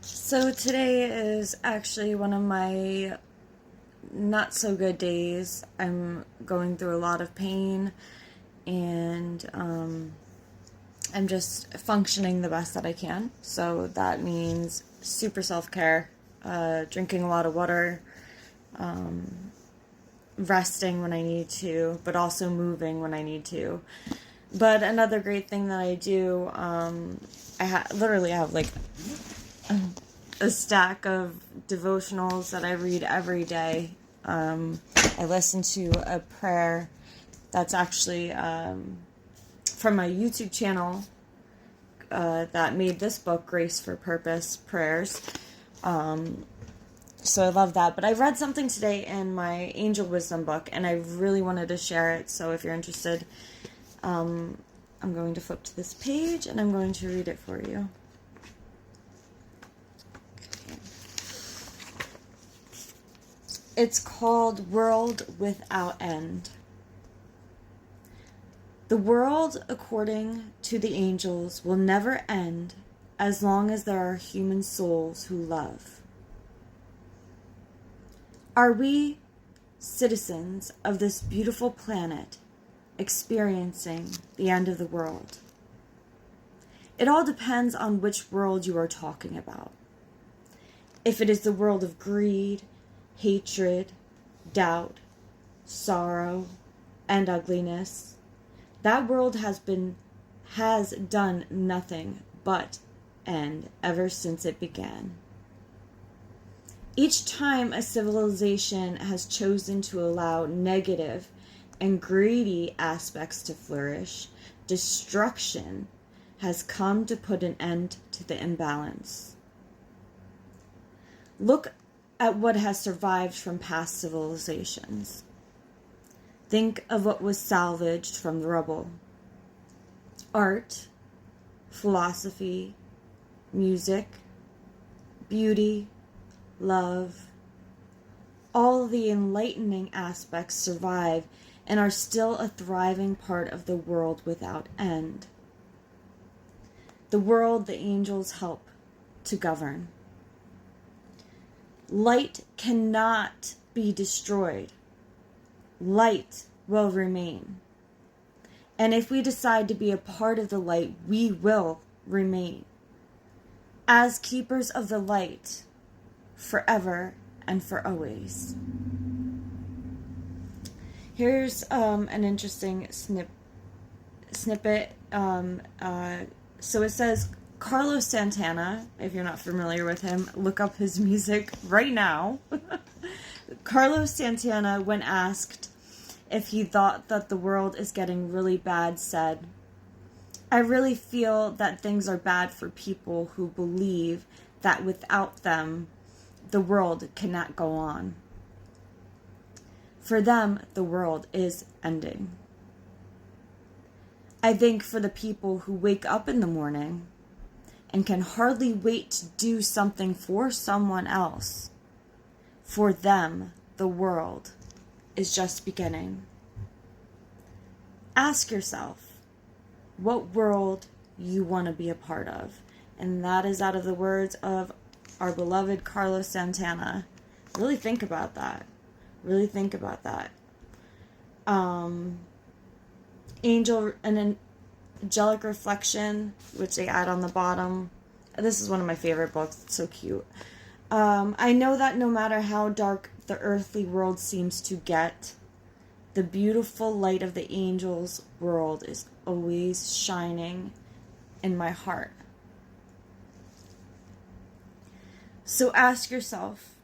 So today is actually one of my not so good days. I'm going through a lot of pain and I'm just functioning the best that I can. So that means super self care, drinking a lot of water, resting when I need to, but also moving when I need to. But another great thing that I do, literally have like a stack of devotionals that I read every day. I listen to a prayer that's actually from a YouTube channel that made this book, Grace for Purpose Prayers. So I love that. But I read something today in my Angel Wisdom book, and I really wanted to share it. So if you're interested, I'm going to flip to this page, and I'm going to read it for you. It's called World Without End. The world, according to the angels, will never end as long as there are human souls who love. Are we, citizens of this beautiful planet, experiencing the end of the world? It all depends on which world you are talking about. If it is the world of greed, hatred, doubt, sorrow, and ugliness, that world has done nothing but end ever since it began. Each time a civilization has chosen to allow negative and greedy aspects to flourish, destruction has come to put an end to the imbalance. Look at what has survived from past civilizations. Think of what was salvaged from the rubble. Art, philosophy, music, beauty, love. All the enlightening aspects survive and are still a thriving part of the world without end. The world the angels help to govern. Light cannot be destroyed. Light will remain. And if we decide to be a part of the light, we will remain as keepers of the light forever and for always. Here's an interesting snippet. So it says, Carlos Santana, if you're not familiar with him, look up his music right now. Carlos Santana, when asked if he thought that the world is getting really bad, said, I really feel that things are bad for people who believe that without them, the world cannot go on. For them, the world is ending. I think for the people who wake up in the morning and can hardly wait to do something for someone else, for them, the world is just beginning. Ask yourself what world you want to be a part of. And that is out of the words of our beloved Carlos Santana. Really think about that. Really think about that. An angelic reflection, which they add on the bottom. This is one of my favorite books. It's so cute. I know that no matter how dark the earthly world seems to get, the beautiful light of the angels' world is always shining in my heart. So ask yourself,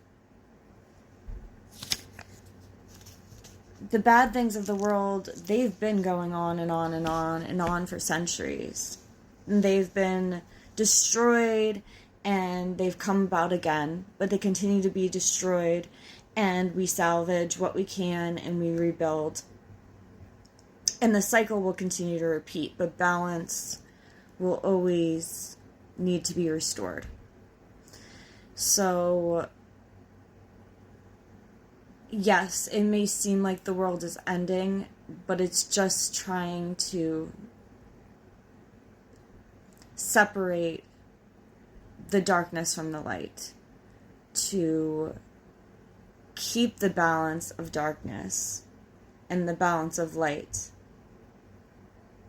the bad things of the world, they've been going on and on and on and on for centuries. And they've been destroyed and they've come about again, but they continue to be destroyed, and we salvage what we can and we rebuild. And the cycle will continue to repeat, but balance will always need to be restored. So, yes, it may seem like the world is ending, but it's just trying to separate the darkness from the light, to keep the balance of darkness and the balance of light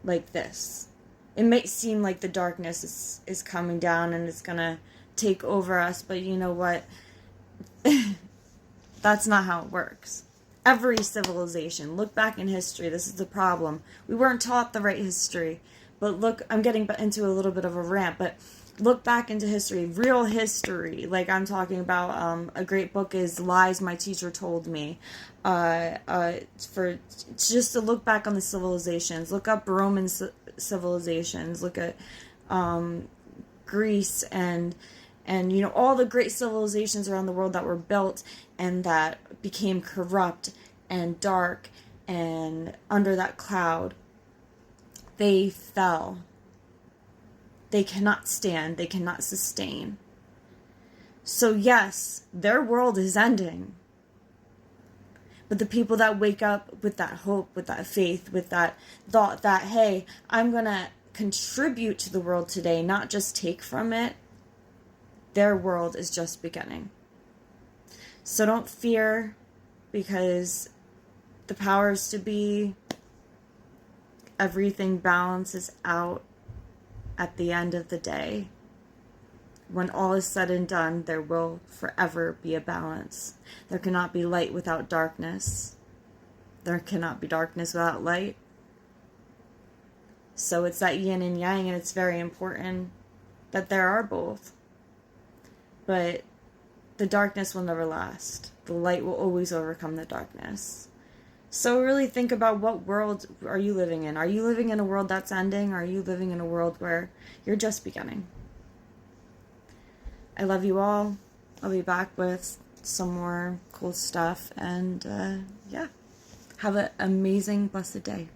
like this. It may seem like the darkness is coming down and it's gonna take over us, but you know what? That's not how it works. Every civilization, look back in history, this is the problem. We weren't taught the right history. But look, I'm getting into a little bit of a rant, but look back into history, real history. Like I'm talking about, a great book is Lies My Teacher Told Me. For just to look back on the civilizations, look up Roman civilizations, look at Greece and you know, all the great civilizations around the world that were built and that became corrupt and dark and under that cloud. They fell. They cannot stand. They cannot sustain. So yes, their world is ending. But the people that wake up with that hope, with that faith, with that thought that, hey, I'm going to contribute to the world today, not just take from it, their world is just beginning. So don't fear, because the powers to be, everything balances out at the end of the day. When all is said and done, there will forever be a balance. There cannot be light without darkness. There cannot be darkness without light. So it's that yin and yang, and it's very important that there are both. But the darkness will never last. The light will always overcome the darkness. So really think about, what world are you living in? Are you living in a world that's ending? Or are you living in a world where you're just beginning? I love you all. I'll be back with some more cool stuff. And yeah, have an amazing, blessed day.